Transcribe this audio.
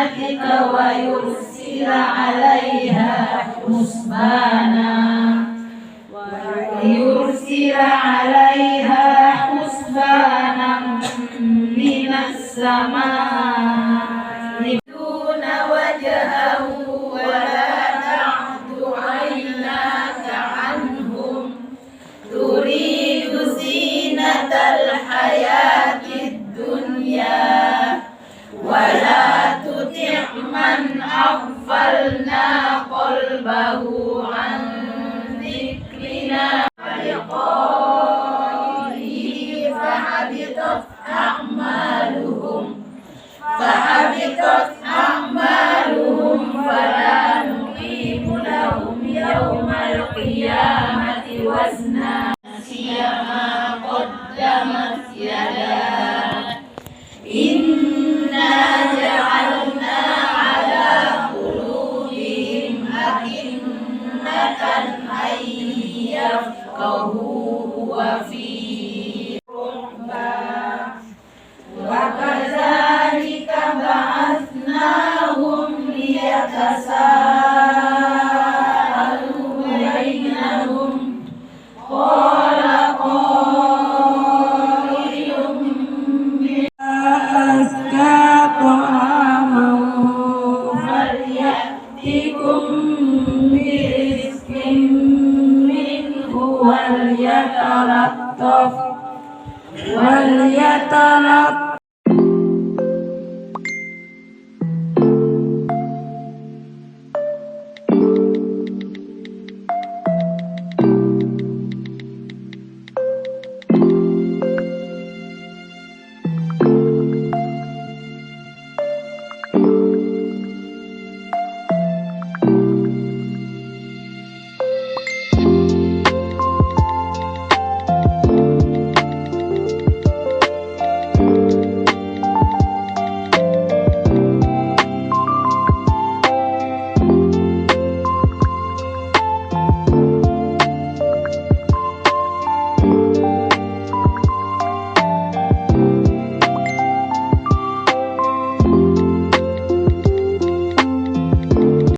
زينتك ويرسل عليها حسبانا من السماء دون وجهه ولا تعد عيناك عنهم تريد زينة الحياة الدنيا ولا تطع من أغفلنا قلبه عن ذكرنا ولقائه فحبطت أعمالهم فلا نقيم لهم يوم القيامة وزنا ما قدمت يداه إنا جعلنا على قلوبهم أكنة أن يفقهوه وفي وكذلك بعثناهم ليتساءلوا بينهم قال قائل أزكى طعاما فليأتكم برزق منه وليتلطف